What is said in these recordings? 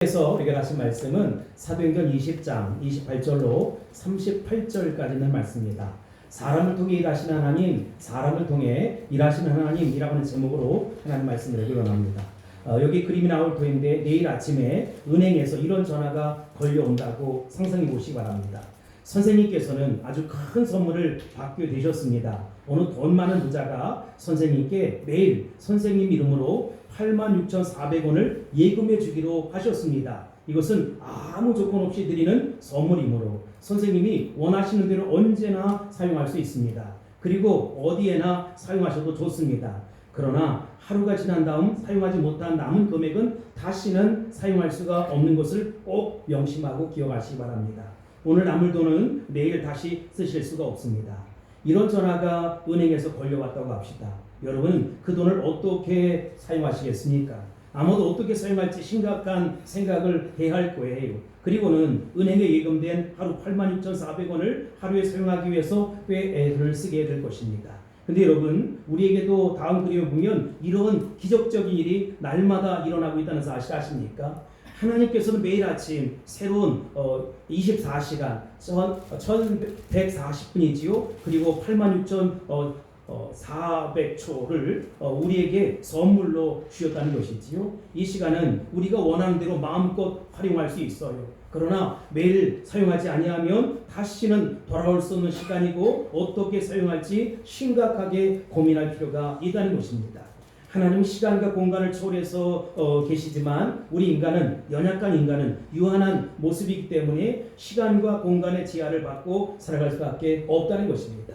그래서 우리가 하신 말씀은 사도행전 20장 28절로 38절까지 있는 말씀입니다. 사람을 통해 일하시는 하나님, 사람을 통해 일하시는 하나님이라고 하는 제목으로 하나님 말씀을 읽어납니다. 여기 그림이 나올 터인데 내일 아침에 은행에서 이런 전화가 걸려온다고 상상해 보시기 바랍니다. 선생님께서는 아주 큰 선물을 받게 되셨습니다. 어느 돈 많은 부자가 선생님께 매일 선생님 이름으로 86,400원을 예금해 주기로 하셨습니다. 이것은 아무 조건 없이 드리는 선물이므로 선생님이 원하시는 대로 언제나 사용할 수 있습니다. 그리고 어디에나 사용하셔도 좋습니다. 그러나 하루가 지난 다음 사용하지 못한 남은 금액은 다시는 사용할 수가 없는 것을 꼭 명심하고 기억하시기 바랍니다. 오늘 남을 돈은 내일 다시 쓰실 수가 없습니다. 이런 전화가 은행에서 걸려왔다고 합시다. 여러분, 그 돈을 어떻게 사용하시겠습니까? 아마도 어떻게 사용할지 심각한 생각을 해야 할 거예요. 그리고는 은행에 예금된 하루 86,400원을 하루에 사용하기 위해서 꽤 애를 쓰게 될 것입니다. 근데 여러분, 우리에게도 다음 그림을 보면 이런 기적적인 일이 날마다 일어나고 있다는 사실 아십니까? 하나님께서는 매일 아침 새로운 24시간 1140분이지요. 그리고 86,400초를 우리에게 선물로 주셨다는 것이지요. 이 시간은 우리가 원하는 대로 마음껏 활용할 수 있어요. 그러나 매일 사용하지 아니하면 다시는 돌아올 수 없는 시간이고 어떻게 사용할지 심각하게 고민할 필요가 있다는 것입니다. 하나님은 시간과 공간을 초월해서 계시지만 우리 인간은 연약한 인간은 유한한 모습이기 때문에 시간과 공간의 제한을 받고 살아갈 수밖에 없다는 것입니다.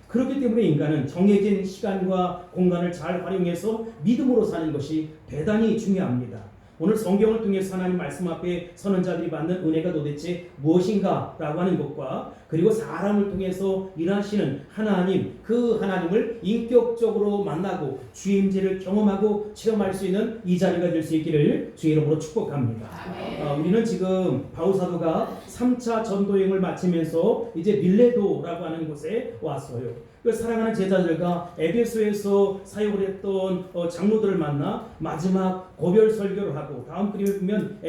그렇기 때문에 인간은 정해진 시간과 공간을 잘 활용해서 믿음으로 사는 것이 대단히 중요합니다. 오늘 성경을 통해서 하나님 말씀 앞에 서는 자들이 받는 은혜가 도대체 무엇인가 라고 하는 것과 그리고 사람을 통해서 일하시는 하나님, 그 하나님을 인격적으로 만나고 주의 임재를 경험하고 체험할 수 있는 이 자리가 될 수 있기를 주의 이름으로 축복합니다. 우리는 지금 바울 사도가 3차 전도여행을 마치면서 이제 밀레도라고 하는 곳에 왔어요. 그 사랑하는 제자들과 에베소에서 사역을 했던 장로들을 만나 마지막 고별 설교를 하고 다음 그림을 보면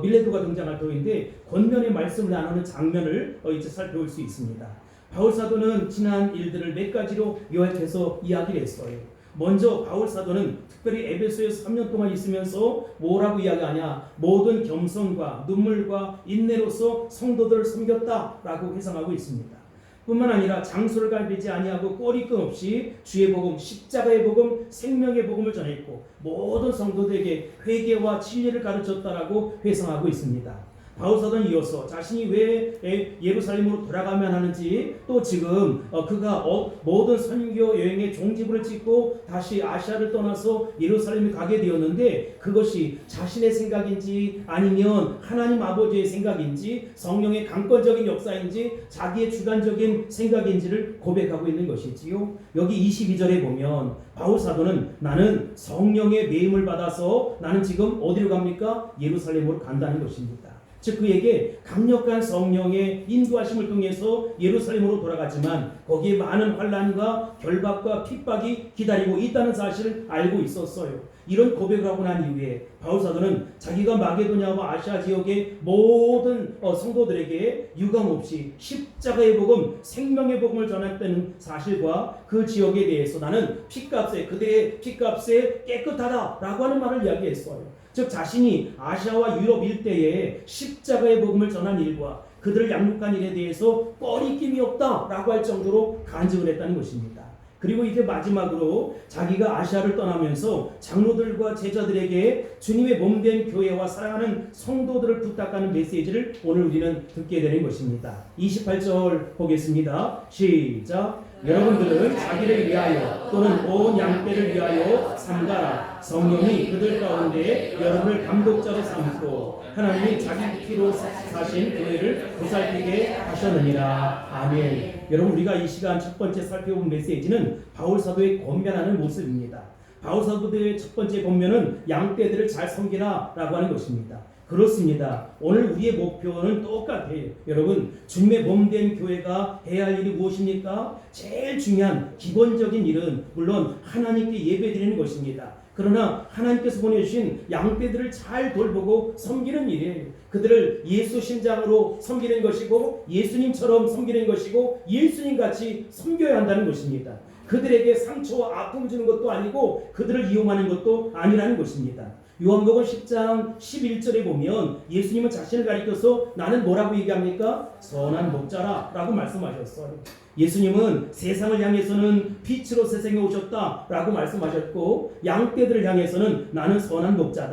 밀레도가 등장할 터인데 권면의 말씀을 나누는 장면을 이제 살펴볼 수 있습니다. 바울 사도는 지난 일들을 몇 가지로 요약해서 이야기를 했어요. 먼저 바울 사도는 특별히 에베소에서 3년 동안 있으면서 뭐라고 이야기하냐, 모든 겸손과 눈물과 인내로서 성도들을 섬겼다라고 회상하고 있습니다. 뿐만 아니라 장소를 가리지 아니하고 꼬리낌 없이 주의 복음, 십자가의 복음, 생명의 복음을 전했고 모든 성도들에게 회개와 진리를 가르쳤다라고 회상하고 있습니다. 바울 사도는 이어서 자신이 왜 예루살렘으로 돌아가면 하는지 또 지금 그가 모든 선교 여행의 종지부를 찍고 다시 아시아를 떠나서 예루살렘에 가게 되었는데 그것이 자신의 생각인지 아니면 하나님 아버지의 생각인지 성령의 강권적인 역사인지 자기의 주관적인 생각인지를 고백하고 있는 것이지요. 여기 22절에 보면 바울 사도는 나는 성령의 매임을 받아서 나는 지금 어디로 갑니까? 예루살렘으로 간다는 것입니다. 즉 그에게 강력한 성령의 인도하심을 통해서 예루살렘으로 돌아가지만 거기에 많은 환난과 결박과 핍박이 기다리고 있다는 사실을 알고 있었어요. 이런 고백을 하고 난 이후에 바울 사도는 자기가 마게도냐와 아시아 지역의 모든 성도들에게 유감없이 십자가의 복음, 생명의 복음을 전했다는 사실과 그 지역에 대해서 나는 피값에 그대의 피값에 깨끗하다라고 하는 말을 이야기했어요. 즉 자신이 아시아와 유럽 일대에 십자가의 복음을 전한 일과 그들을 양육한 일에 대해서 꺼리낌이 없다라고 할 정도로 간증을 했다는 것입니다. 그리고 이제 마지막으로 자기가 아시아를 떠나면서 장로들과 제자들에게 주님의 몸된 교회와 사랑하는 성도들을 부탁하는 메시지를 오늘 우리는 듣게 되는 것입니다. 28절 보겠습니다. 시작. 여러분들은 자기를 위하여 또는 온 양떼를 위하여 삼가라. 성령이 그들 가운데 여러분을 감독자로 삼고 하나님이 자기 피로 사신 교회를 보살피게 하셨느니라. 아멘. 여러분, 우리가 이 시간 첫 번째 살펴본 메시지는 바울 사도의 권면하는 모습입니다. 바울 사도의 첫 번째 권면은 양떼들을 잘 섬기라 라고 하는 것입니다. 그렇습니다. 오늘 우리의 목표는 똑같아요. 여러분, 주님의 몸된 교회가 해야 할 일이 무엇입니까? 제일 중요한 기본적인 일은 물론 하나님께 예배드리는 것입니다. 그러나 하나님께서 보내주신 양떼들을 잘 돌보고 섬기는 일이에요. 그들을 예수 심장으로 섬기는 것이고 예수님처럼 섬기는 것이고 예수님같이 섬겨야 한다는 것입니다. 그들에게 상처와 아픔을 주는 것도 아니고 그들을 이용하는 것도 아니라는 것입니다. 요한복음 10장 11절에 보면 예수님은 자신을 가리켜서 나는 뭐라고 얘기합니까? 선한 목자라 라고 말씀하셨어요. 예수님은 세상을 향해서는 빛으로 세상에 오셨다 라고 말씀하셨고 양떼들을 향해서는 나는 선한 목자다.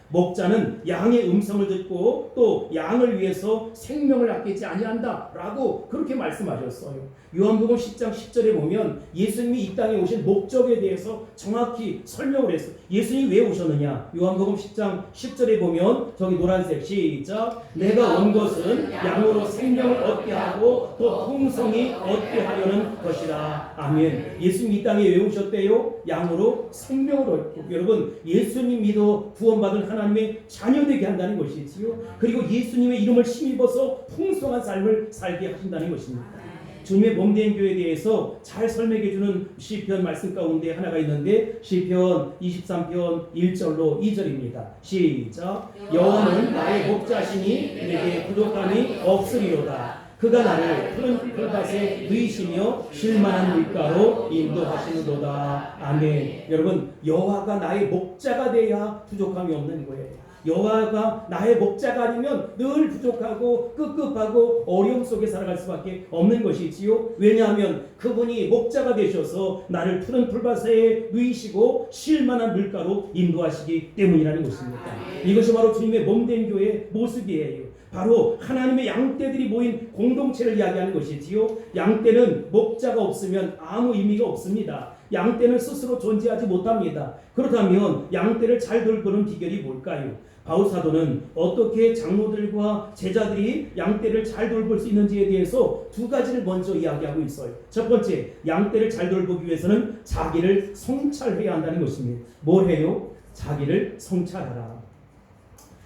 목자는 양의 음성을 듣고 또 양을 위해서 생명을 아끼지 아니한다 라고 그렇게 말씀하셨어요. 요한복음 10장 10절에 보면 예수님이 이 땅에 오신 목적에 대해서 정확히 설명을 했어요. 예수님이 왜 오셨느냐? 요한복음 10장 10절에 보면 저기 노란색 시작. 내가 온 것은 양으로 생명을 얻게 하고 또 풍성히 얻게 하려는 것이라. 아멘. 예수님이 이 땅에 왜 오셨대요? 양으로 생명을 얻고. 여러분 예수님 믿어 구원받은 하나님의 자녀되게 한다는 것이지요. 그리고 예수님의 이름을 힘입어서 풍성한 삶을 살게 하신다는 것입니다. 주님의 몸된 교회에 대해서 잘 설명해주는 시편 말씀 가운데 하나가 있는데 시편 23편 1절로 2절입니다. 시작. 여호와는 나의 목자시니 내게 부족함이 없으리로다. 그가 나를 푸른 풀밭에 누이시며 쉴만한 물가로 인도하시는도다. 아멘. 여러분 여호와가 나의 목자가 돼야 부족함이 없는 거예요. 여호와가 나의 목자가 아니면 늘 부족하고 끄급하고 어려움 속에 살아갈 수밖에 없는 것이지요. 왜냐하면 그분이 목자가 되셔서 나를 푸른 풀밭에 누이시고 쉴만한 물가로 인도하시기 때문이라는 것입니다. 이것이 바로 주님의 몸된 교회의 모습이에요. 바로 하나님의 양떼들이 모인 공동체를 이야기하는 것이지요. 양떼는 목자가 없으면 아무 의미가 없습니다. 양떼는 스스로 존재하지 못합니다. 그렇다면 양떼를 잘 돌보는 비결이 뭘까요? 바울 사도는 어떻게 장로들과 제자들이 양떼를 잘 돌볼 수 있는지에 대해서 두 가지를 먼저 이야기하고 있어요. 첫 번째, 양떼를 잘 돌보기 위해서는 자기를 성찰해야 한다는 것입니다. 뭘 해요? 자기를 성찰하라.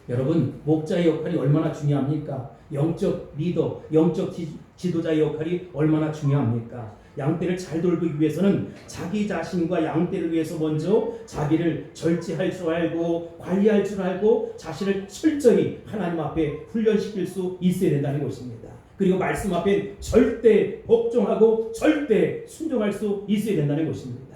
여러분 목자의 역할이 얼마나 중요합니까? 영적 리더, 영적 지도자의 역할이 얼마나 중요합니까? 양떼를 잘 돌보기 위해서는 자기 자신과 양떼를 위해서 먼저 자기를 절제할 줄 알고 관리할 줄 알고 자신을 철저히 하나님 앞에 훈련시킬 수 있어야 된다는 것입니다. 그리고 말씀 앞에 절대 복종하고 절대 순종할 수 있어야 된다는 것입니다.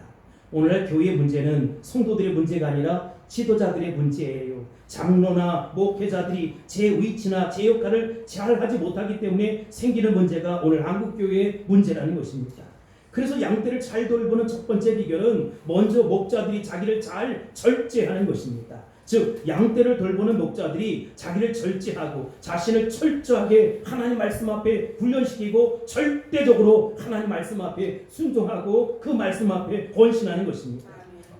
오늘날 교회의 문제는 성도들의 문제가 아니라 지도자들의 문제예요. 장로나 목회자들이 제 위치나 제 역할을 잘 하지 못하기 때문에 생기는 문제가 오늘 한국교회의 문제라는 것입니다. 그래서 양떼를 잘 돌보는 첫 번째 비결은 먼저 목자들이 자기를 잘 절제하는 것입니다. 즉 양떼를 돌보는 목자들이 자기를 절제하고 자신을 철저하게 하나님 말씀 앞에 훈련시키고 절대적으로 하나님 말씀 앞에 순종하고 그 말씀 앞에 헌신하는 것입니다.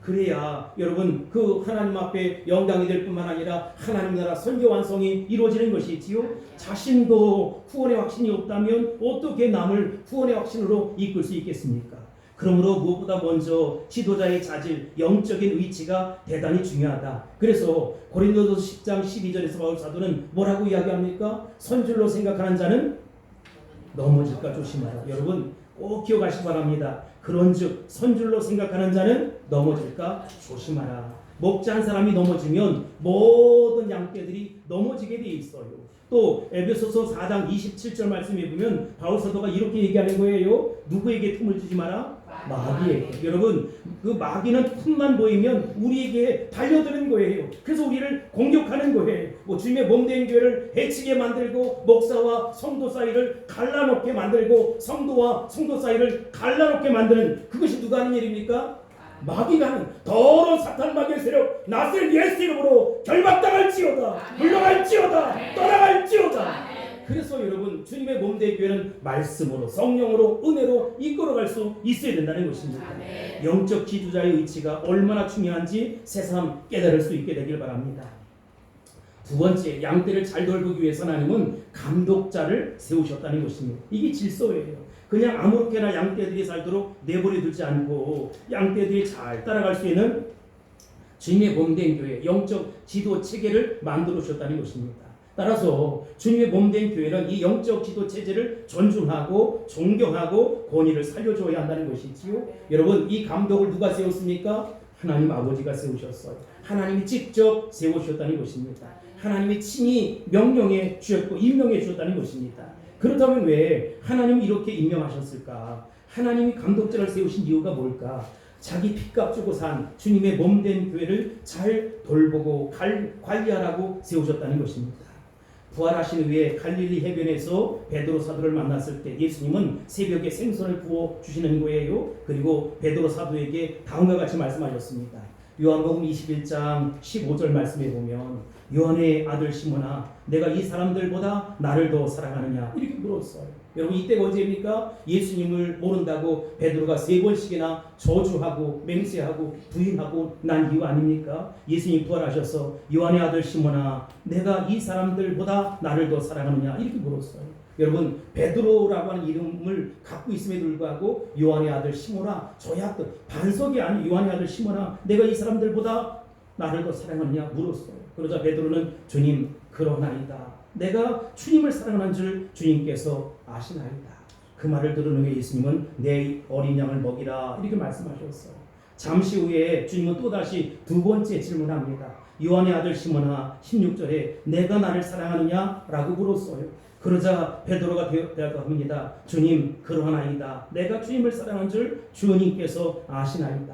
그래야 여러분 그 하나님 앞에 영광이 될 뿐만 아니라 하나님 나라 선교 완성이 이루어지는 것이지요. 자신도 구원의 확신이 없다면 어떻게 남을 구원의 확신으로 이끌 수 있겠습니까? 그러므로 무엇보다 먼저 지도자의 자질, 영적인 위치가 대단히 중요하다. 그래서 고린도전서 10장 12절에서 바울 사도는 뭐라고 이야기합니까? 선줄로 생각하는 자는 넘어질까 조심하라. 여러분 꼭 기억하시기 바랍니다. 그런즉 선줄로 생각하는 자는 넘어질까 조심하라. 목자 한 사람이 넘어지면 모든 양떼들이 넘어지게 돼 있어요. 또 에베소서 4장 27절 말씀에 보면 바울 사도가 이렇게 얘기하는 거예요. 누구에게 틈을 주지 마라? 마귀에게. 여러분 그 마귀는 틈만 보이면 우리에게 달려드는 거예요. 그래서 우리를 공격하는 거예요. 주님의 몸된 교회를 해치게 만들고 목사와 성도 사이를 갈라놓게 만들고 성도와 성도 사이를 갈라놓게 만드는 그것이 누가 하는 일입니까? 마귀가 하는 더러운 사탄 마귀의 세력 나셀 예수 이름으로 결박당할지어다, 물러갈지어다, 떠나갈지어다. 그래서 여러분 주님의 몸된 교회는 말씀으로 성령으로 은혜로 이끌어갈 수 있어야 된다는 것입니다. 영적 지도자의 위치가 얼마나 중요한지 새삼 깨달을 수 있게 되길 바랍니다. 두 번째, 양떼를 잘 돌보기 위해서 하나님은 감독자를 세우셨다는 것입니다. 이게 질서예요. 그냥 아무렇게나 양떼들이 살도록 내버려 두지 않고 양떼들이 잘 따라갈 수 있는 주님의 몸된 교회, 영적 지도 체계를 만들어 주셨다는 것입니다. 따라서 주님의 몸된 교회는 이 영적 지도 체제를 존중하고 존경하고 권위를 살려줘야 한다는 것이지요. 여러분 이 감독을 누가 세웠습니까? 하나님 아버지가 세우셨어요. 하나님이 직접 세우셨다는 것입니다. 하나님이 친히 명령해 주셨고 임명해 주셨다는 것입니다. 그렇다면 왜 하나님이 이렇게 임명하셨을까? 하나님이 감독자를 세우신 이유가 뭘까? 자기 피값 주고 산 주님의 몸된 교회를 잘 돌보고 관리하라고 세우셨다는 것입니다. 부활하신 후에 갈릴리 해변에서 베드로 사도를 만났을 때 예수님은 새벽에 생선을 구워 주시는 거예요. 그리고 베드로 사도에게 다음과 같이 말씀하셨습니다. 요한복음 21장 15절 말씀에 보면 요한의 아들 시몬아 내가 이 사람들보다 나를 더 사랑하느냐 이렇게 물었어요. 여러분 이때가 언제입니까? 예수님을 모른다고 베드로가 3번씩이나 저주하고 맹세하고 부인하고 난 이유 아닙니까? 예수님 부활하셔서 요한의 아들 시몬아 내가 이 사람들보다 나를 더 사랑하느냐 이렇게 물었어요. 여러분 베드로라고 하는 이름을 갖고 있음에도 불구하고 요한의 아들 시몬아 저야 반석이 아닌 요한의 아들 시몬아 내가 이 사람들보다 나를 더 사랑하느냐 물었어요. 그러자 베드로는 주님 그러나이다. 내가 주님을 사랑하는 줄 주님께서 아시나이다. 그 말을 들은 후에 예수님은 내 어린 양을 먹이라 이렇게 말씀하셨어요. 잠시 후에 주님은 또다시 2번째 질문합니다. 요한의 아들 시몬아 16절에 내가 나를 사랑하느냐 라고 물었어요. 그러자 베드로가 대답합니다. 주님 그러하나이다. 내가 주님을 사랑하는 줄 주님께서 아시나이다.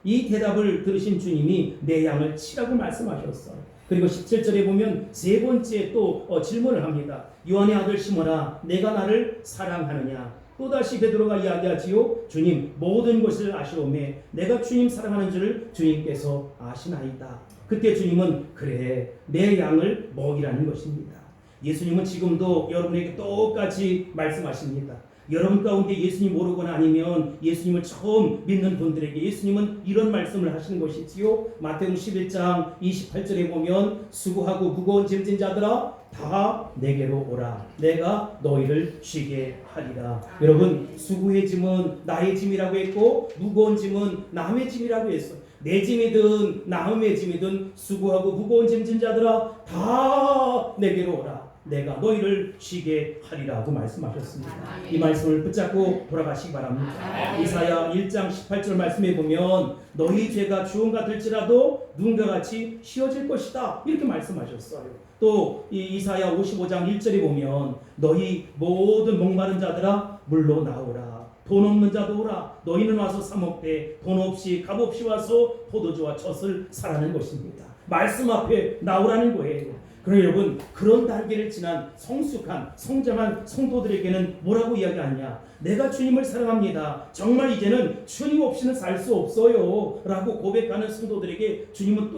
이 대답을 들으신 주님이 내 양을 치라고 말씀하셨어요. 그리고 17절에 보면 3번째 또 질문을 합니다. 요한의 아들 시몬아 내가 나를 사랑하느냐. 또다시 베드로가 이야기하지요. 주님 모든 것을 아시오매 내가 주님 사랑하는 줄을 주님께서 아시나이다. 그때 주님은 그래 내 양을 먹이라는 것입니다. 예수님은 지금도 여러분에게 똑같이 말씀하십니다. 여러분 가운데 예수님 모르거나 아니면 예수님을 처음 믿는 분들에게 예수님은 이런 말씀을 하시는 것이지요. 마태복음 11장 28절에 보면 수고하고 무거운 짐진 자들아 다 내게로 오라 내가 너희를 쉬게 하리라. 여러분 수고의 짐은 나의 짐이라고 했고 무거운 짐은 남의 짐이라고 했어요. 내 짐이든 남의 짐이든 수고하고 무거운 짐진 자들아 다 내게로 오라 내가 너희를 쉬게 하리라고 말씀하셨습니다. 이 말씀을 붙잡고 돌아가시기 바랍니다. 이사야 1장 18절 말씀에 보면 너희 죄가 주홍 같을지라도 눈과 같이 쉬어질 것이다 이렇게 말씀하셨어요. 또 이사야 55장 1절에 보면 너희 모든 목마른 자들아 물로 나오라 돈 없는 자도 오라 너희는 와서 사 먹되 돈 없이 값 없이 와서 포도주와 젖을 사라는 것입니다. 말씀 앞에 나오라는 거예요. 그러나 여러분 그런 단계를 지난 성숙한 성장한 성도들에게는 뭐라고 이야기하냐. 내가 주님을 사랑합니다. 정말 이제는 주님 없이는 살 수 없어요 라고 고백하는 성도들에게 주님은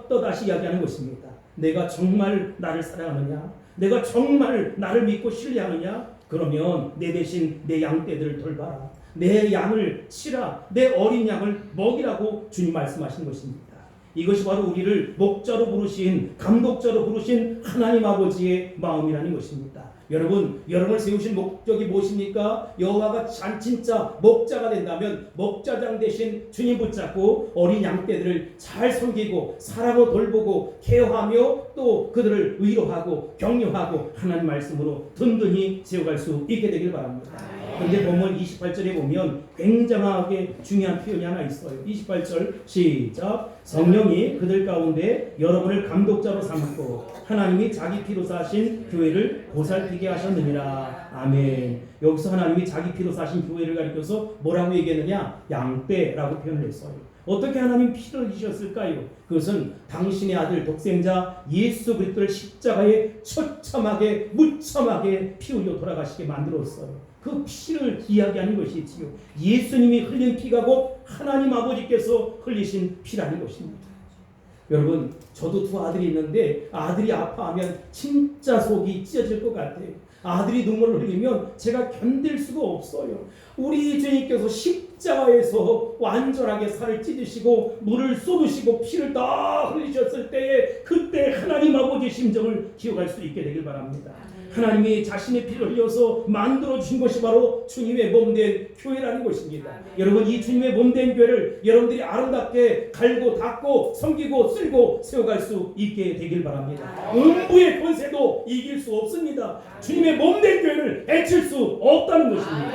또다시 이야기하는 것입니다. 내가 정말 나를 사랑하느냐. 내가 정말 나를 믿고 신뢰하느냐. 그러면 내 대신 내 양떼들을 돌봐라. 내 양을 치라. 내 어린 양을 먹이라고 주님 말씀하시는 것입니다. 이것이 바로 우리를 목자로 부르신 감독자로 부르신 하나님 아버지의 마음이라는 것입니다. 여러분을 세우신 목적이 무엇입니까? 여호와가 진짜 목자가 된다면 목자장 대신 주님 붙잡고 어린 양떼들을 잘 섬기고 사랑하고 돌보고 케어하며 또 그들을 위로하고 격려하고 하나님 말씀으로 든든히 세워갈 수 있게 되길 바랍니다. 그런데 본문 28절에 보면 굉장하게 중요한 표현이 하나 있어요. 28절 시작. 성령이 그들 가운데 여러분을 감독자로 삼고 하나님이 자기 피로 사신 교회를 보살피게 하셨느니라. 아멘. 여기서 하나님이 자기 피로 사신 교회를 가리켜서 뭐라고 얘기했느냐? 양떼라고 표현을 했어요. 어떻게 하나님 피를 흘리셨을까요? 그것은 당신의 아들 독생자 예수 그리스도를 십자가에 처참하게 무참하게 피 흘려 돌아가시게 만들었어요. 그 피를 이야기하는 것이지요. 예수님이 흘린 피가 곧 하나님 아버지께서 흘리신 피라는 것입니다. 여러분 저도 2 아들이 있는데 아들이 아파하면 진짜 속이 찢어질 것 같아요. 아들이 눈물을 흘리면 제가 견딜 수가 없어요. 우리 주님께서 십자가에서 완전하게 살을 찢으시고 물을 쏟으시고 피를 다 흘리셨을 때에 그때 하나님 아버지의 심정을 기억할 수 있게 되길 바랍니다. 하나님이 자신의 피를 흘려서 만들어주신 것이 바로 주님의 몸된 교회라는 것입니다. 여러분 이 주님의 몸된 교회를 여러분들이 아름답게 갈고 닦고 섬기고 쓸고 세워갈 수 있게 되길 바랍니다. 음부의 권세도 이길 수 없습니다. 주님의 몸된 교회를 해칠 수 없다는 것입니다.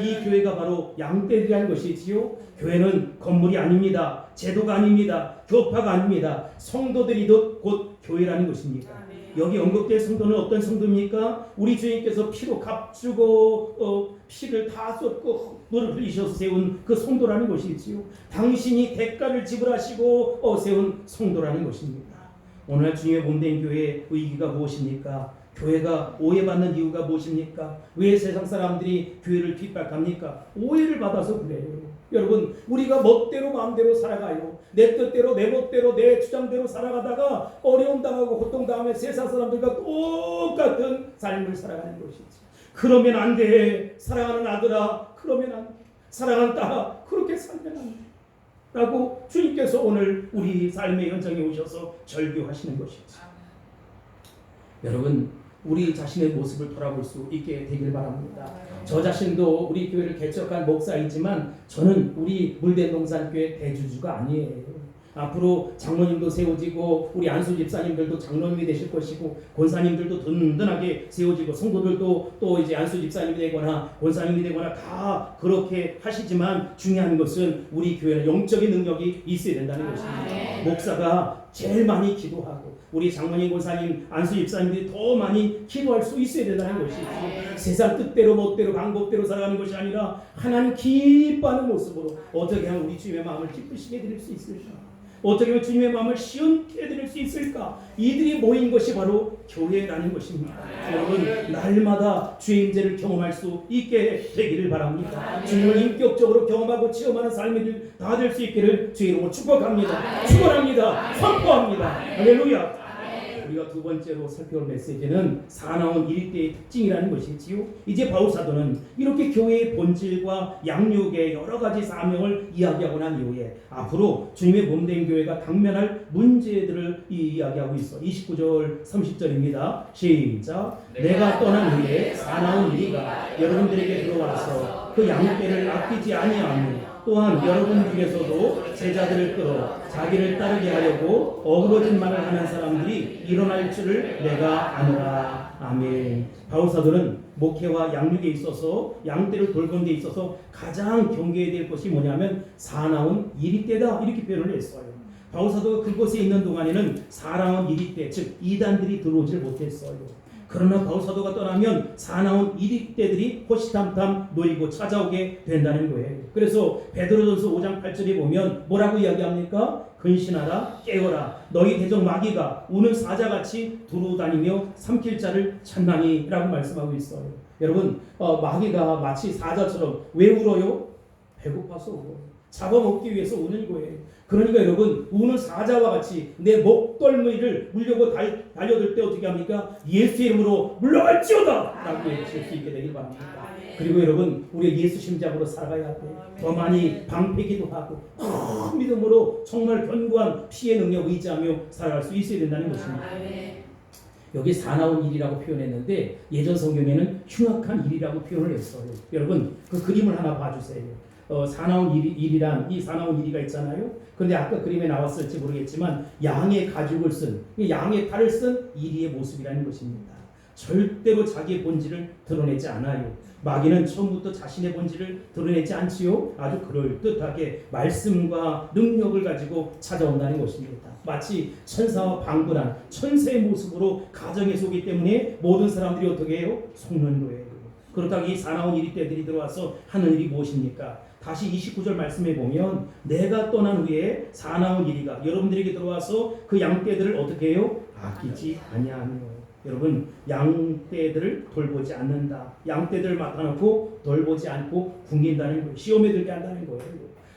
이 교회가 바로 양떼들이라는 것이지요. 교회는 건물이 아닙니다. 제도가 아닙니다. 교파가 아닙니다. 성도들이 곧 교회라는 것입니다. 여기 언급된 성도는 어떤 성도입니까? 우리 주님께서 피로 값주고 피를 다 쏟고 물을 흘리셔서 세운 그 성도라는 것이지요. 당신이 대가를 지불하시고 세운 성도라는 것입니다. 오늘 주님의 몸된 교회의 의기가 무엇입니까? 교회가 오해받는 이유가 무엇입니까? 왜 세상 사람들이 교회를 핍박합니까? 오해를 받아서 그래요. 여러분, 우리가 멋대로 마음대로 살아가요. 내 뜻대로 내 멋대로 내 주장대로 살아가다가 어려움 당하고 고통 당하며 세상 사람들과 똑같은 삶을 살아가는 것이지. 그러면 안 돼. 사랑하는 아들아, 그러면 안 돼. 사랑하는 딸아, 그렇게 살면 안 돼. 라고 주님께서 오늘 우리 삶의 현장에 오셔서 절규하시는 것이지. 여러분, 우리 자신의 모습을 돌아볼 수 있게 되길 바랍니다. 저 자신도 우리 교회를 개척한 목사이지만 저는 우리 물대동산교회 대주주가 아니에요. 앞으로 장로님도 세워지고 우리 안수 집사님들도 장로님이 되실 것이고 권사님들도 든든하게 세워지고 성도들도 또 이제 안수 집사님이 되거나 권사님이 되거나 다 그렇게 하시지만 중요한 것은 우리 교회는 영적인 능력이 있어야 된다는 것입니다. 목사가 제일 많이 기도하고 우리 장로님, 권사님, 안수 집사님들이 더 많이 기도할 수 있어야 된다는 것이죠. 세상 뜻대로 멋대로 방법대로 살아가는 것이 아니라 하나님 기뻐하는 모습으로 어떻게 하면 우리 주님의 마음을 기쁘시게 해드릴 수 있을까? 어떻게 하면 주님의 마음을 시원케 해드릴 수 있을까? 이들이 모인 것이 바로 교회라는 것입니다. 여러분, 날마다 주의 임재를 경험할 수 있게 되기를 바랍니다. 주님을 인격적으로 경험하고 체험하는 삶이 다 될 수 있기를 주의 이름으로 축복합니다. 축원합니다. 선포합니다. 할렐루야. 우리가 두 번째로 살펴볼 메시지는 사나운 일대의 특징이라는 것이지요. 이제 바울 사도는 이렇게 교회의 본질과 양육의 여러 가지 사명을 이야기하고 난 이후에 앞으로 주님의 몸된 교회가 당면할 문제들을 이야기하고 있어. 29절 30절입니다. 시작. 내가 떠난 후에 사나운 이리가 여러분들에게 들어와서 그 양떼를 아끼지 아니하며 또한 여러분 중에서도 제자들을 끌어 자기를 따르게 하려고 어그러진 말을 하는 사람들이 일어날 줄을 내가 아노라. 아멘. 바울 사도는 목회와 양육에 있어서 양떼를 돌본 데 있어서 가장 경계해야 될 것이 뭐냐면 사나운 이리떼다, 이렇게 표현을 했어요. 바울 사도가 그곳에 있는 동안에는 사나운 이리떼, 즉 이단들이 들어오질 못했어요. 그러나 바울 사도가 떠나면 사나운 이리떼들이 호시탐탐 놓이고 찾아오게 된다는 거예요. 그래서 베드로전서 5장 8절에 보면 뭐라고 이야기합니까? 근신하라, 깨어라, 너희 대적 마귀가 우는 사자같이 두루다니며 삼킬 자를 찾나니 라고 말씀하고 있어요. 여러분, 마귀가 마치 사자처럼 왜 울어요? 배고파서 울어요. 잡아먹기 위해서 우는 거예요. 그러니까 여러분, 우는 사자와 같이 내 목덜미를 물려고 달려들 때 어떻게 합니까? 예수 이름으로 물러갈지어다! 라고 외칠 수 있게 되길 바랍니다. 그리고 여러분, 우리 예수 심장으로 살아가야 돼. 더 많이 방패기도 하고 믿음으로 정말 견고한 피의 능력 의지하며 살아갈 수 있어야 된다는 것입니다. 여기 사나운 일이라고 표현했는데 예전 성경에는 흉악한 일이라고 표현을 했어요. 여러분, 그 그림을 하나 봐주세요. 사나운 일이란 이 사나운 일이가 있잖아요. 그런데 아까 그림에 나왔을지 모르겠지만 양의 가죽을 쓴, 양의 탈을 쓴 이리의 모습이라는 것입니다. 절대로 자기의 본질을 드러내지 않아요. 마귀는 처음부터 자신의 본질을 드러내지 않지요. 아주 그럴듯하게 말씀과 능력을 가지고 찾아온다는 것입니다. 마치 천사와 방불한 천사의 모습으로 가정에 서기 때문에 모든 사람들이 어떻게 해요? 속는 거예요. 그렇다고 이 사나운 이리떼들이 들어와서 하는 일이 무엇입니까? 다시 29절 말씀해 보면 내가 떠난 후에 사나운 이리가 여러분들에게 들어와서 그 양떼들을 어떻게 해요? 아끼지 아니하며. 여러분, 양떼들을 돌보지 않는다. 양떼들을 맡아놓고 돌보지 않고 굶긴다는 거예요. 시험에 들게 한다는 거예요.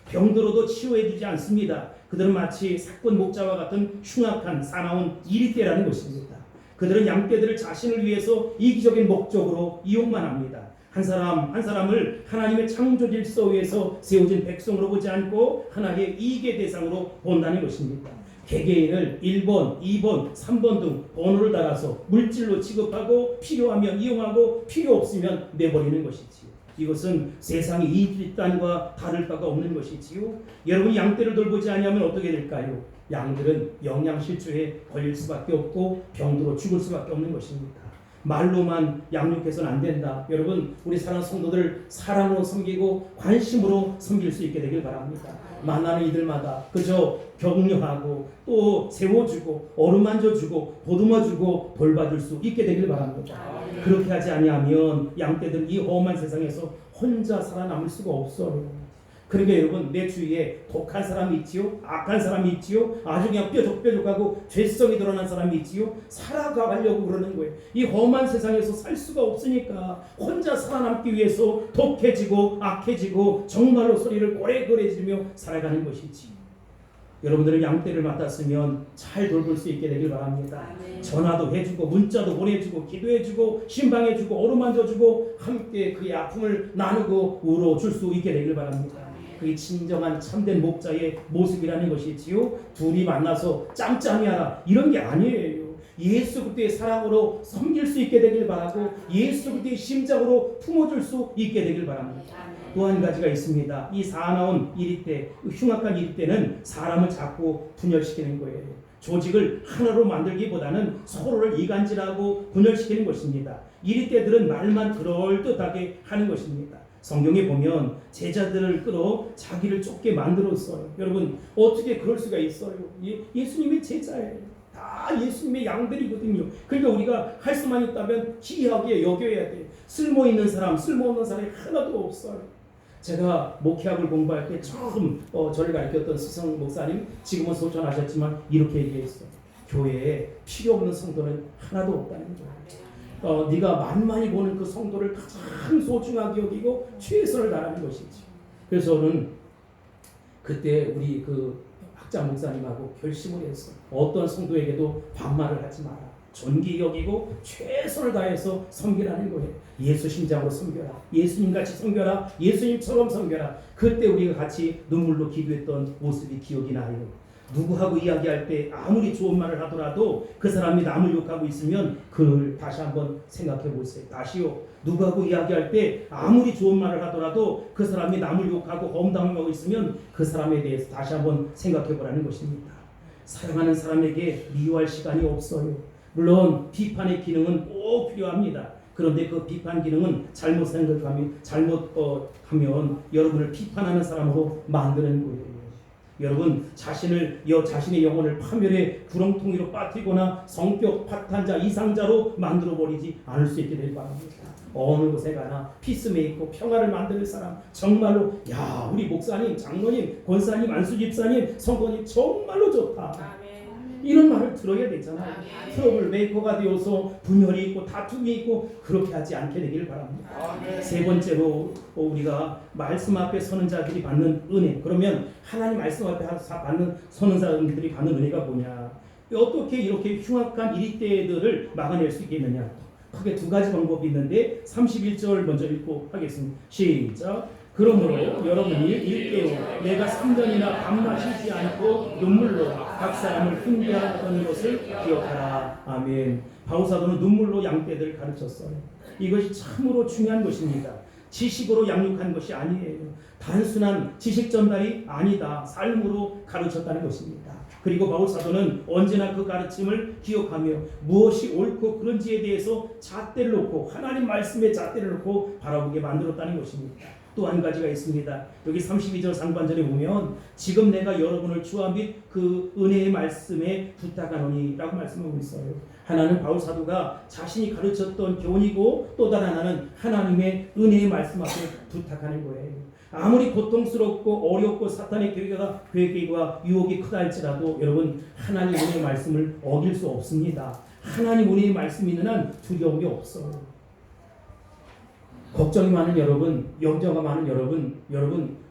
병들어도 치유해주지 않습니다. 그들은 마치 사건 목자와 같은 흉악한 사나운 이리떼라는 것입니다. 그들은 양떼들을 자신을 위해서 이기적인 목적으로 이용만 합니다. 한 사람을 하나님의 창조 질서에서 세워진 백성으로 보지 않고 하나님의 이익의 대상으로 본다는 것입니다. 개개인을 1번, 2번, 3번 등 번호를 달아서 물질로 취급하고 필요하면 이용하고 필요 없으면 내버리는 것이지요. 이것은 세상의 이 집단과 다를 바가 없는 것이지요. 여러분이 양떼를 돌보지 아니하면 어떻게 될까요? 양들은 영양실조에 걸릴 수밖에 없고 병들어 죽을 수밖에 없는 것입니다. 말로만 양육해서는 안 된다. 여러분, 우리 사랑하는 성도들 사랑으로 섬기고 관심으로 섬길 수 있게 되길 바랍니다. 만나는 이들마다 그저 격려하고 또 세워주고 어루만져주고 보듬어주고 돌봐줄 수 있게 되길 바랍니다. 그렇게 하지 아니하면 양떼들은 이 험한 세상에서 혼자 살아남을 수가 없어요. 그러니까 여러분, 내 주위에 독한 사람이 있지요, 악한 사람이 있지요, 아주 그냥 뾰족뾰족하고 죄성이 드러난 사람이 있지요. 살아가려고 그러는 거예요. 이 험한 세상에서 살 수가 없으니까 혼자 살아남기 위해서 독해지고 악해지고 정말로 소리를 고래고래 지르며 살아가는 것이지. 여러분들은 양떼를 맡았으면 잘 돌볼 수 있게 되길 바랍니다. 전화도 해주고 문자도 보내주고 기도해주고 신방해주고 어루만져주고 함께 그의 아픔을 나누고 울어줄 수 있게 되길 바랍니다. 그게 진정한 참된 목자의 모습이라는 것이지요. 둘이 만나서 짱짱이하라 이런 게 아니에요. 예수 그리스도의 사랑으로 섬길 수 있게 되길 바라고 예수 그리스도의 심장으로 품어줄 수 있게 되길 바랍니다. 또 한 가지가 있습니다. 이 사나운 이리떼, 흉악한 이리떼는 사람을 자꾸 분열시키는 거예요. 조직을 하나로 만들기보다는 서로를 이간질하고 분열시키는 것입니다. 이리떼들은 말만 그럴듯하게 하는 것입니다. 성경에 보면 제자들을 끌어 자기를 쫓게 만들었어요. 여러분, 어떻게 그럴 수가 있어요? 예수님의 제자예요. 다 예수님의 양들이거든요. 그러니까 우리가 할 수만 있다면 희하게 여겨야 돼. 쓸모있는 사람, 쓸모없는 사람이 하나도 없어요. 제가 목회학을 공부할 때 처음 저를 가르쳤던 스승 목사님, 지금은 소천하셨지만 이렇게 얘기했어요. 교회에 필요 없는 성도는 하나도 없다는 거예요. 네가 만만히 보는 그 성도를 가장 소중하게 여기고 최선을 다하는 것이지. 그래서 저는 그때 우리 그 학장 목사님하고 결심을 했어요. 어떤 성도에게도 반말을 하지 마라. 존귀 여기고 최선을 다해서 섬기라는 거예요. 예수 심장으로 섬겨라. 예수님같이 섬겨라. 예수님처럼 섬겨라. 그때 우리가 같이 눈물로 기도했던 모습이 기억이 나요. 누구하고 이야기할 때 아무리 좋은 말을 하더라도 그 사람이 남을 욕하고 있으면 그걸 다시 한번 생각해 보세요. 다시요. 누구하고 이야기할 때 아무리 좋은 말을 하더라도 그 사람이 남을 욕하고 험담하고 있으면 그 사람에 대해서 다시 한번 생각해 보라는 것입니다. 사랑하는 사람에게 미워할 시간이 없어요. 물론 비판의 기능은 꼭 필요합니다. 그런데 그 비판 기능은 잘못 생각하면 잘못하면 여러분을 비판하는 사람으로 만드는 거예요. 여러분, 자신의 영혼을 파멸의 구렁텅이로 빠뜨리거나 성격 파탄자, 이상자로 만들어버리지 않을 수 있게 될 바랍니다. 어느 곳에 가나 피스메이커, 평화를 만드는 사람, 정말로 야, 우리 목사님, 장로님, 권사님, 안수집사님, 성도님 정말로 좋다. 이런 말을 들어야 되잖아요. 트러블 메이커가 되어서 분열이 있고 다툼이 있고 그렇게 하지 않게 되기를 바랍니다. 세 번째로 우리가 말씀 앞에 서는 자들이 받는 은혜. 그러면 하나님 말씀 앞에 서는 사람들이 받는 은혜가 뭐냐? 어떻게 이렇게 흉악한 이리떼들을 막아낼 수 있겠느냐? 크게 두 가지 방법이 있는데 31절 먼저 읽고 하겠습니다. 시작. 그러므로 여러분이 일깨워 내가 3년이나 밥맛 쉬지 않고 눈물로 각 사람을 훈계하던 것을 기억하라. 아멘. 바울사도는 눈물로 양떼들을 가르쳤어요. 이것이 참으로 중요한 것입니다. 지식으로 양육한 것이 아니에요. 단순한 지식 전달이 아니다. 삶으로 가르쳤다는 것입니다. 그리고 바울사도는 언제나 그 가르침을 기억하며 무엇이 옳고 그른지에 대해서 잣대를 놓고 하나님 말씀에 잣대를 놓고 바라보게 만들었다는 것입니다. 또 한 가지가 있습니다. 여기 32절 상반절에 보면 지금 내가 여러분을 주와 및 그 은혜의 말씀에 부탁하노니 라고 말씀하고 있어요. 하나는 바울사도가 자신이 가르쳤던 교훈이고 또 다른 하나는 하나님의 은혜의 말씀 앞에 부탁하는 거예요. 아무리 고통스럽고 어렵고 사탄의 계획과 유혹이 크다 할지라도 여러분, 하나님 은혜의 말씀을 어길 수 없습니다. 하나님 은혜의 말씀이 있는 한 두려움이 없어요. 걱정이 많은 여러분, 염려가 많은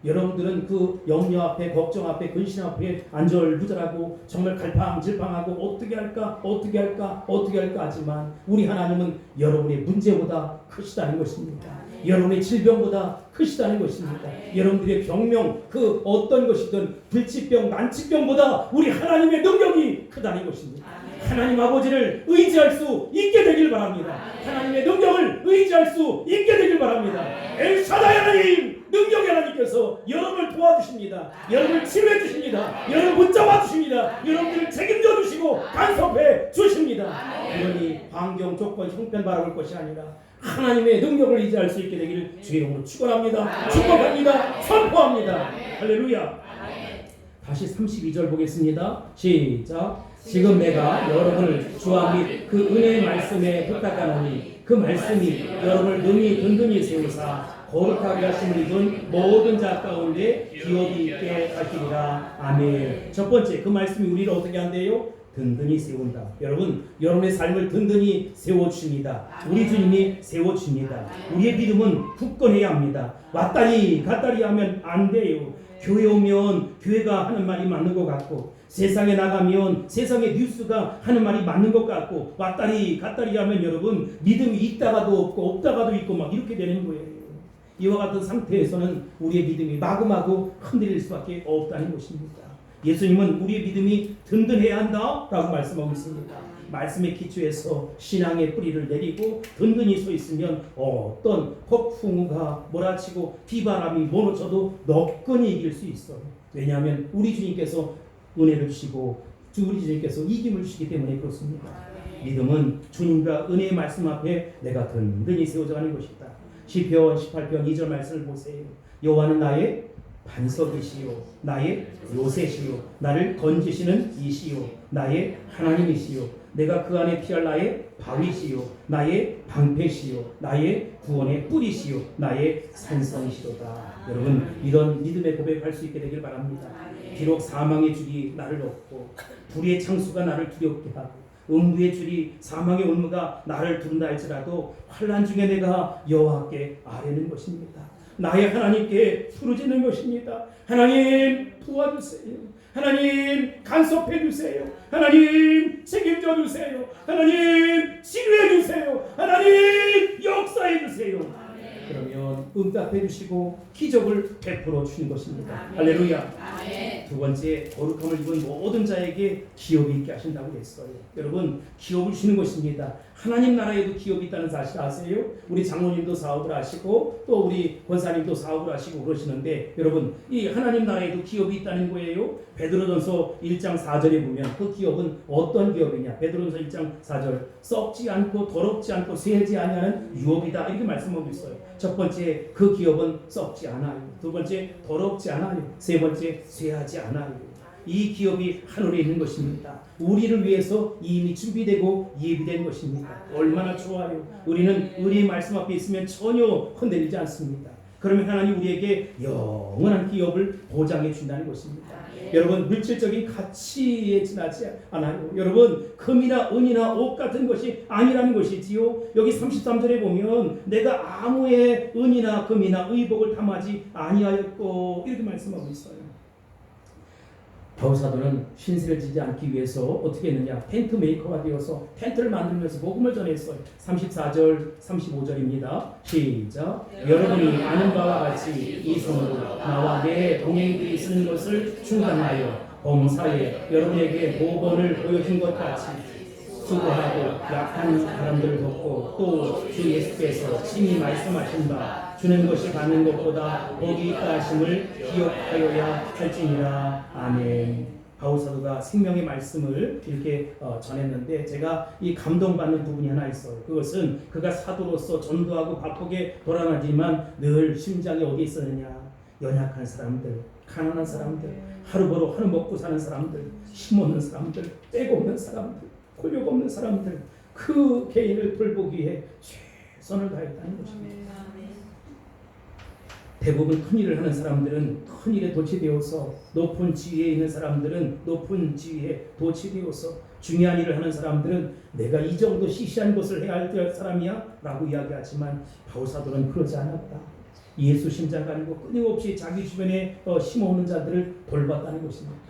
여러분들은 그 염려 앞에, 걱정 앞에, 근심 앞에 안절부절하고 정말 갈팡질팡하고 어떻게 할까 하지만 우리 하나님은 여러분의 문제보다 크시다는 것입니다. 여러분의 질병보다 크시다는 것입니다. 여러분들의 병명, 그 어떤 것이든 불치병, 난치병보다 우리 하나님의 능력이 크다는 것입니다. 하나님 아버지를 의지할 수 있게 되길 바랍니다. 하나님의 능력을 의지할 수 있게 되길 바랍니다. 엘샤다이 하나님 능력의 하나님께서 여러분을 도와주십니다. 여러분을 치료해 주십니다. 여러분을 붙잡아 주십니다. 여러분들을 책임져 주시고 간섭해 주십니다. 그러니 환경, 조건, 형편 바라볼 것이 아니라 하나님의 능력을 의지할 수 있게 되기를 주의 이름으로 축원합니다. 축복합니다. 선포합니다. 할렐루야. 다시 32절 보겠습니다. 시작. 지금 내가 여러분을 주와 및 그 은혜의 말씀에 부탁하노니 그 말씀이 여러분을 능히 든든히 세우사 거룩하게 하심을 입은 모든 자 가운데 기업이 있게 하시리라. 아멘. 첫 번째, 그 말씀이 우리를 어떻게 한대요? 든든히 세운다. 여러분, 여러분의 삶을 든든히 세워주십니다. 우리 주님이 세워주십니다. 우리의 믿음은 굳건해야 합니다. 왔다리 갔다리 하면 안 돼요. 교회 오면 교회가 하는 말이 맞는 것 같고, 세상에 나가면 세상의 뉴스가 하는 말이 맞는 것 같고, 왔다리 갔다리 하면 여러분 믿음이 있다가도 없고 없다가도 있고 막 이렇게 되는 거예요. 이와 같은 상태에서는 우리의 믿음이 마구마구 흔들릴 수밖에 없다는 것입니다. 예수님은 우리의 믿음이 든든해야 한다라고 말씀하고 있습니다. 말씀의 기초에서 신앙의 뿌리를 내리고 든든히 서 있으면 어떤 폭풍우가 몰아치고 비바람이 몰아쳐도 너끈히 이길 수 있어요. 왜냐하면 우리 주님께서 은혜를 주시고 우리 주님께서 이김을 주시기 때문에 그렇습니다. 믿음은 주님과 은혜의 말씀 앞에 내가 든든히 세워져 가는 것이다. 시편 18편 2절 말씀을 보세요. 여호와는 나의 반석이시요 나의 요새시요 나를 건지시는 이시요 나의 하나님이시요 내가 그 안에 피할 나의 바위시요 나의 방패시요 나의 구원의 뿌리시요 나의 산성이시로다. 여러분, 이런 믿음의 고백할 수 있게 되길 바랍니다. 비록 사망의 줄이 나를 얻고 불의 창수가 나를 두렵게 하고 음부의 줄이 사망의 올무가 나를 두른다 할지라도 환난 중에 내가 여호와께 아뢰는 것입니다. 나의 하나님께 부르짖는 것입니다. 하나님 도와주세요. 하나님 간섭해 주세요. 하나님 책임져 주세요. 하나님 치료해 주세요. 하나님 역사해 주세요. 그러면 응답해 주시고 기적을 베풀어 주신 것입니다. 할렐루야. 두 번째, 거룩함을 입은 모든 자에게 기업이 있게 하신다고 했어요. 여러분, 기업을 주시는 것입니다. 하나님 나라에도 기업이 있다는 사실 아세요? 우리 장로님도 사업을 하시고 또 우리 권사님도 사업을 하시고 그러시는데, 여러분, 이 하나님 나라에도 기업이 있다는 거예요. 베드로전서 1장 4절에 보면 그 기업은 어떤 기업이냐? 베드로전서 1장 4절, 썩지 않고 더럽지 않고 쇠하지 아니하는 유업이다, 이렇게 말씀하고 있어요. 첫 번째, 그 기업은 썩지 않아요. 두 번째, 더럽지 않아요. 세 번째, 쇠하지 않아요. 이 기업이 하늘에 있는 것입니다. 우리를 위해서 이미 준비되고 예비된 것입니다. 얼마나 좋아요. 우리는 은혜의 말씀 앞에 있으면 전혀 흔들리지 않습니다. 그러면 하나님 우리에게 영원한 기업을 보장해 준다는 것입니다. 여러분, 물질적인 가치에 지나지 않아요. 여러분, 금이나 은이나 옷 같은 것이 아니라는 것이지요. 여기 33절에 보면 내가 아무의 은이나 금이나 의복을 탐하지 아니하였고, 이렇게 말씀하고 있어요. 바울사도는 신세를 지지 않기 위해서 어떻게 했느냐? 텐트 메이커가 되어서 텐트를 만들면서 복음을 전했어요. 34절 35절입니다. 시작. 여러분이 아는 바와 같이 이 성으로 나와 내 동행들이 쓰는 것을 충당하여 범사에 여러분에게 모범을 보여준 것 같이 수고하고 약한 사람들을 돕고 또 주 예수께서 친히 말씀하신 바 주는 것이 받는 것보다 복이 있다 하심을 기억하여야 할지니라. 아멘. 바울사도가 생명의 말씀을 이렇게 전했는데, 제가 이 감동받는 부분이 하나 있어요. 그것은 그가 사도로서 전도하고 바쁘게 돌아다니지만 늘 심장이 어디 있었느냐? 연약한 사람들, 가난한 사람들, 하루벌어 하루 먹고 사는 사람들, 힘없는 사람들, 백 없는 사람들, 권력 없는 사람들, 그 개인을 돌보기 위해 최선을 다했다는 것입니다. 대부분 큰일을 하는 사람들은 큰일에 도취되어서, 높은 지위에 있는 사람들은 높은 지위에 도취되어서, 중요한 일을 하는 사람들은 내가 이 정도 시시한 것을 해야 할 사람이야? 라고 이야기하지만 바울사도는 그러지 않았다. 예수 신자가 아니고 끊임없이 자기 주변에 힘없는 자들을 돌봤다는 것입니다.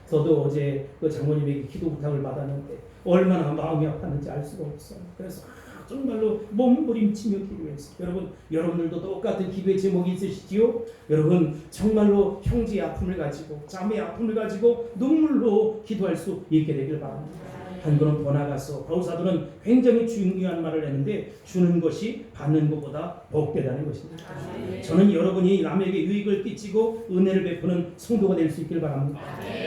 저도 어제 그 장모님에게 기도 부탁을 받았는데 얼마나 마음이 아팠는지 알 수가 없어요. 그래서 정말로 몸부림치며 기도했어요. 여러분, 여러분들도 똑같은 기도의 제목이 있으시지요? 여러분, 정말로 형제의 아픔을 가지고 자매의 아픔을 가지고 눈물로 기도할 수 있게 되길 바랍니다. 한 걸음 더 나가서 바울 사도는 굉장히 중요한 말을 했는데 주는 것이 받는 것보다 복되다는 것입니다. 저는 여러분이 남에게 유익을 끼치고 은혜를 베푸는 성도가 될 수 있길 바랍니다.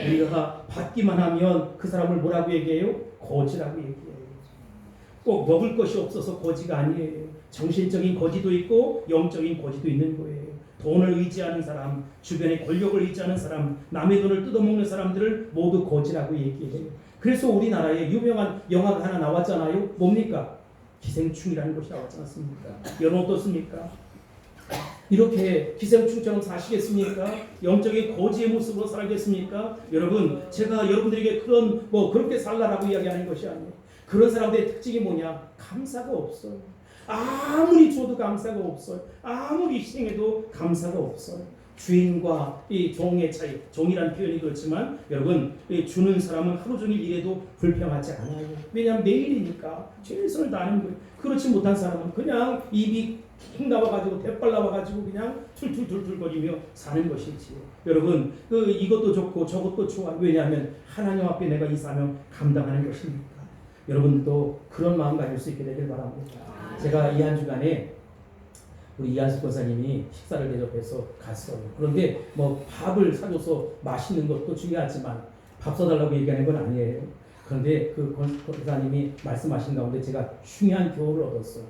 우리가 받기만 하면 그 사람을 뭐라고 얘기해요? 거지라고 얘기해요. 꼭 먹을 것이 없어서 거지가 아니에요. 정신적인 거지도 있고 영적인 거지도 있는 거예요. 돈을 의지하는 사람, 주변의 권력을 의지하는 사람, 남의 돈을 뜯어먹는 사람들을 모두 거지라고 얘기해요. 그래서 우리나라에 유명한 영화가 하나 나왔잖아요. 뭡니까? 기생충이라는 것이 나왔지 않습니까? 여러분 어떻습니까? 이렇게 기생충처럼 사시겠습니까? 영적인 거지의 모습으로 살겠습니까? 여러분, 제가 여러분들에게 그렇게 살라라고 이야기하는 것이 아니에요. 그런 사람들의 특징이 뭐냐? 감사가 없어요. 아무리 줘도 감사가 없어요. 아무리 희생해도 감사가 없어요. 주인과 이 종의 차이, 종이라는 표현이 그렇지만 여러분, 주는 사람은 하루 종일 일해도 불평하지 않아요. 왜냐하면 내일이니까 최선을 다하는 거예요. 그렇지 못한 사람은 그냥 입이 킹 나와가지고 대빨 나와가지고 그냥 툴툴툴툴거리며 사는 것이지요. 여러분, 이것도 좋고 저것도 좋아. 왜냐하면 하나님 앞에 내가 이 사명 감당하는 것이니까. 여러분도 그런 마음 가질 수 있게 되길 바랍니다. 제가 이 한 주간에 우리 이한숙 권사님이 식사를 대접해서 갔어요. 그런데 밥을 사줘서 맛있는 것도 중요하지만 밥 사달라고 얘기하는 건 아니에요. 그런데 그 권사님이 말씀하신 가운데 제가 중요한 교훈을 얻었어요.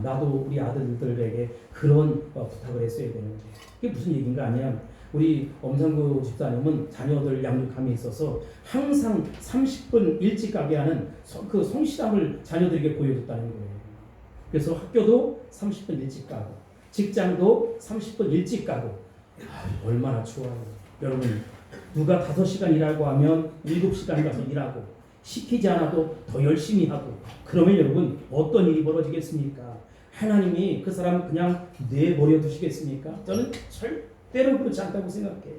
나도 우리 아들들에게 그런 부탁을 했어야 되는데 그게 무슨 얘기인가 하면 우리 엄상구 집사님은 자녀들 양육함에 있어서 항상 30분 일찍 가게 하는 그 성실함을 자녀들에게 보여줬다는 거예요. 그래서 학교도 30분 일찍 가고 직장도 30분 일찍 가고 얼마나 좋아요. 여러분, 누가 5시간 일하고 하면 7시간 가서 일하고 시키지 않아도 더 열심히 하고 그러면 여러분 어떤 일이 벌어지겠습니까? 하나님이 그 사람 그냥 내버려 두시겠습니까? 저는 절대로 그렇지 않다고 생각해요.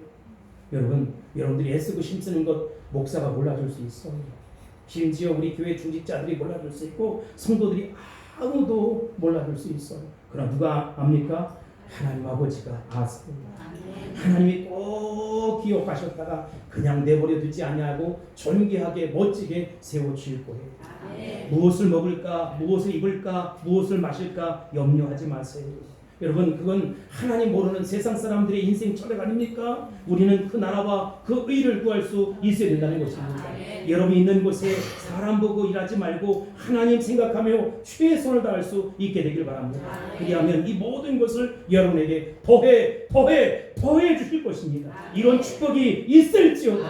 여러분, 여러분들이 애쓰고 힘쓰는 것 목사가 몰라줄 수 있어요. 심지어 우리 교회 중직자들이 몰라줄 수 있고 성도들이 아무도 몰라줄 수 있어요. 그러나 누가 압니까? 하나님 아버지가 아세요. 하나님이 꼭 기억하셨다가 그냥 내버려 두지 아니하고 존귀하게 멋지게 세워주실 거예요. 무엇을 먹을까, 무엇을 입을까, 무엇을 마실까 염려하지 마세요. 여러분, 그건 하나님 모르는 세상 사람들의 인생 철학 아닙니까? 우리는 그 나라와 그 의를 구할 수 있어야 된다는 것입니다. 여러분이 있는 곳에 사람 보고 일하지 말고 하나님 생각하며 최선을 다할 수 있게 되길 바랍니다. 그리하면 이 모든 것을 여러분에게 더해 주실 것입니다. 이런 축복이 있을지어다.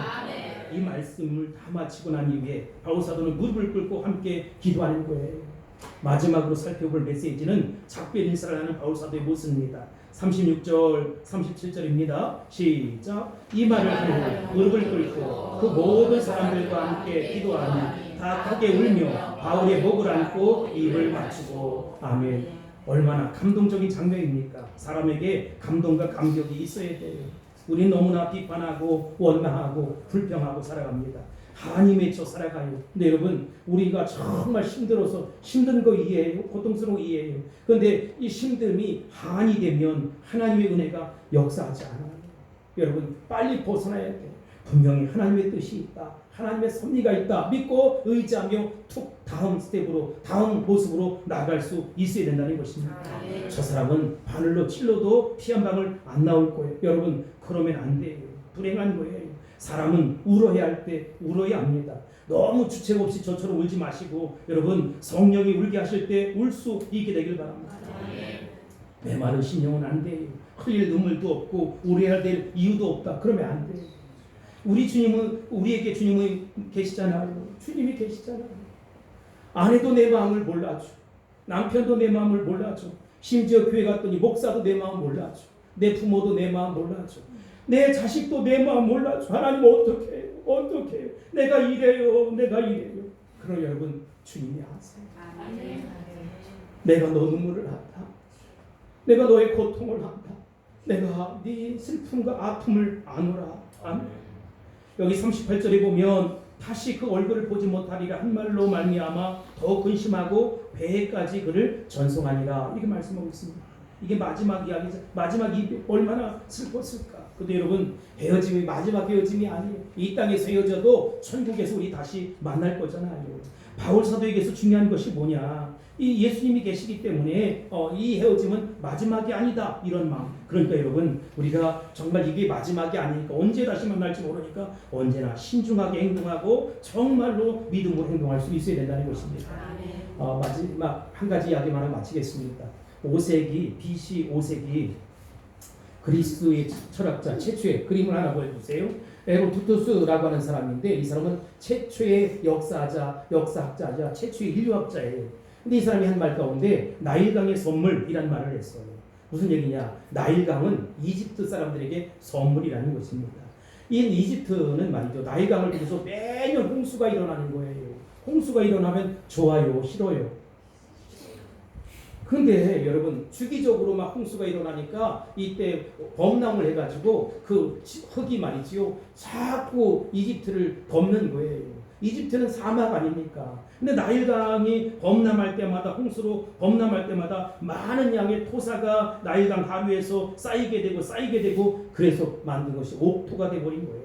이 말씀을 다 마치고 난 이후에 바울 사도는 무릎을 꿇고 함께 기도하는 거예요. 마지막으로 살펴볼 메시지는 작별 인사를 하는 바울 사도의 모습입니다. 36절, 37절입니다. 시작. 이 말을 하고 무릎을 꿇고 그 모든 사람들과 함께 기도하니 다 크게 울며 바울의 목을 안고 입을 맞추고 아멘. 얼마나 감동적인 장면입니까? 사람에게 감동과 감격이 있어야 돼요. 우린 너무나 비판하고 원망하고 불평하고 살아갑니다. 한이 맺혀 살아가요. 근데 여러분, 우리가 정말 힘들어서 힘든 거 이해해요. 고통스러운 거 이해해요. 그런데 이 힘듦이 한이 되면 하나님의 은혜가 역사하지 않아요. 여러분, 빨리 벗어나야 돼요. 분명히 하나님의 뜻이 있다. 하나님의 섭리가 있다. 믿고 의지하며 다음 스텝으로, 다음 모습으로 나아갈 수 있어야 된다는 것입니다. 저 사람은 바늘로 찔러도 피 한 방울 안 나올 거예요. 여러분, 그러면 안 돼요. 불행한 거예요. 사람은 울어야 할 때 울어야 합니다. 너무 주책 없이 저처럼 울지 마시고 여러분, 성령이 울게 하실 때 울 수 있게 되길 바랍니다. 내 마른 심령은 안 돼요. 흘릴 눈물도 없고 울어야 될 이유도 없다. 그러면 안 돼요. 우리에게 주님이 계시잖아요. 주님이 계시잖아요. 아내도 내 마음을 몰라줘. 남편도 내 마음을 몰라줘. 심지어 교회 갔더니 목사도 내 마음 몰라줘. 내 부모도 내 마음 몰라줘. 내 자식도 내 마음 몰라줘. 하나님 어떻게 해요? 어떻게 해요? 내가 이래요. 그럼 여러분, 주님이 아세요. 내가 너 눈물을 한다. 내가 너의 고통을 한다. 내가 네 슬픔과 아픔을 아노라. 아멘. 여기 38절에 보면 다시 그 얼굴을 보지 못하리라 한 말로 말미암아 더 근심하고 배에까지 그를 전송하니라 이렇게 말씀하고 있습니다. 이게 마지막 이야기죠. 마지막 이별이 얼마나 슬펐을까. 근데 여러분, 헤어짐이 마지막 헤어짐이 아니에요. 이 땅에서 헤어져도 천국에서 우리 다시 만날 거잖아요. 바울 사도에게서 중요한 것이 뭐냐, 이 예수님이 계시기 때문에 이 헤어짐은 마지막이 아니다, 이런 마음. 그러니까 여러분, 우리가 정말 이게 마지막이 아니니까, 언제 다시 만날지 모르니까 언제나 신중하게 행동하고 정말로 믿음으로 행동할 수 있어야 된다는 것입니다. 마지막 한 가지 이야기만 하고 마치겠습니다. 5세기 BC 5세기 그리스의 철학자 최초의 그림을 하나 보여주세요. 에로투투스라고 하는 사람인데, 이 사람은 최초의 역사학자자 최초의 인류학자예요. 근데 이 사람이 한 말 가운데 나일강의 선물이란 말을 했어요. 무슨 얘기냐? 나일강은 이집트 사람들에게 선물이라는 것입니다. 이 이집트는 말이죠, 나일강을 두고서 매년 홍수가 일어나는 거예요. 홍수가 일어나면 좋아요, 싫어요? 근데 여러분, 주기적으로 막 홍수가 일어나니까 이때 범람을 해가지고 그 흙이 말이지요, 자꾸 이집트를 덮는 거예요. 이집트는 사막 아닙니까? 근데 나일강이 범람할 때마다, 홍수로 범람할 때마다 많은 양의 토사가 나일강 하류에서 쌓이게 되고 그래서 만든 것이 옥토가 되어버린 거예요.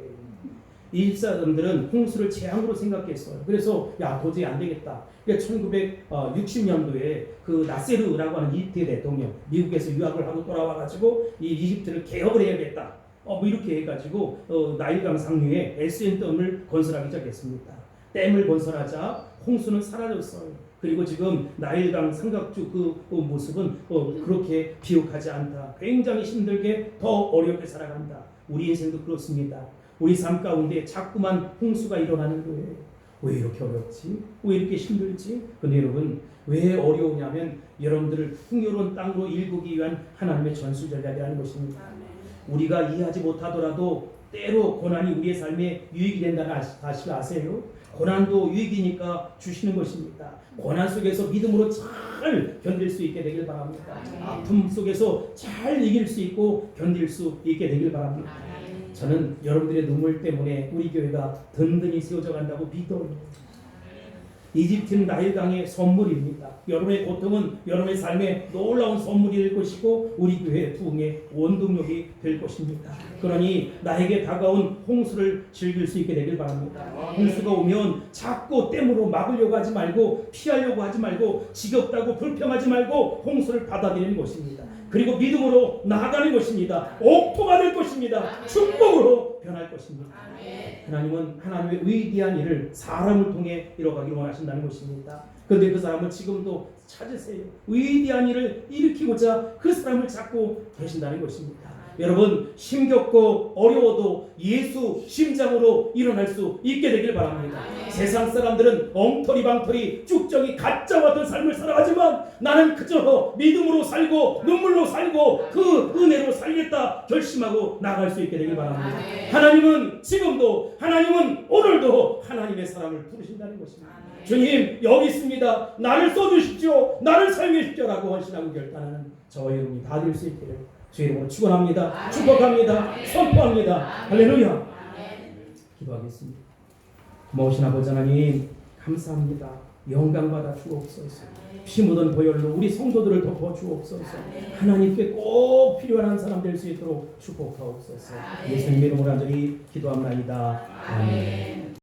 이 사람들은 홍수를 재앙으로 생각했어요. 그래서 도저히 안 되겠다. 1960년도에 그 나세르라고 하는 이집트의 대통령, 미국에서 유학을 하고 돌아와가지고 이 이집트를 개혁을 해야겠다. 이렇게 해가지고 나일강 상류에 SN댐을 건설하기 시작했습니다. 댐을 건설하자 홍수는 사라졌어요. 그리고 지금 나일강 삼각주 그 모습은 그렇게 비옥하지 않다. 굉장히 힘들게 더 어렵게 살아간다. 우리 인생도 그렇습니다. 우리 삶 가운데 자꾸만 홍수가 일어나는 거예요. 왜 이렇게 어렵지? 왜 이렇게 힘들지? 근데 여러분, 왜 어려우냐면 여러분들을 풍요로운 땅으로 일구기 위한 하나님의 전술 전략이라는 것입니다. 우리가 이해하지 못하더라도 때로 고난이 우리의 삶에 유익이 된다는 사실 아세요? 고난도 유익이니까 주시는 것입니다. 고난 속에서 믿음으로 잘 견딜 수 있게 되길 바랍니다. 아픔 속에서 잘 이길 수 있고 견딜 수 있게 되길 바랍니다. 저는 여러분들의 눈물 때문에 우리 교회가 든든히 세워져 간다고 믿어요. 이집트는 나일강의 선물입니다. 여러분의 고통은 여러분의 삶에 놀라운 선물이 될 것이고 우리 교회의 부흥의 원동력이 될 것입니다. 그러니 나에게 다가온 홍수를 즐길 수 있게 되길 바랍니다. 홍수가 오면 자꾸 댐으로 막으려고 하지 말고, 피하려고 하지 말고, 지겹다고 불평하지 말고 홍수를 받아들이는 것입니다. 그리고 믿음으로 나아가는 것입니다. 옥토가 될 것입니다. 축복으로 변할 것입니다. 하나님은 하나님의 위대한 일을 사람을 통해 이뤄가기를 원하신다는 것입니다. 그런데 그 사람을 지금도 찾으세요. 위대한 일을 일으키고자 그 사람을 찾고 계신다는 것입니다. 여러분, 힘겹고 어려워도 예수 심장으로 일어날 수 있게 되길 바랍니다. 세상 사람들은 엉터리 쭉정이 가짜와 같은 삶을 살아가지만 나는 그저 믿음으로 살고 눈물로 살고 그 은혜로 살겠다 결심하고 나갈 수 있게 되길 바랍니다. 하나님은 지금도, 하나님은 오늘도 하나님의 사람을 부르신다는 것입니다. 주님, 여기 있습니다. 나를 써주십시오. 나를 사용하십시오 라고 헌신하고 결단하는 저와 여러분이 다 될 수 있기를 주의 이름으로 축원합니다. 축복합니다. 선포합니다. 할렐루야. 기도하겠습니다. 고마우신 아버지 하나님, 감사합니다. 영광받아 주옵소서. 피 묻은 보혈로 우리 성도들을 덮어 주옵소서. 하나님께 꼭 필요한 한 사람 될 수 있도록 축복하옵소서. 예수님 이름으로 간절히 기도합니다. 아멘.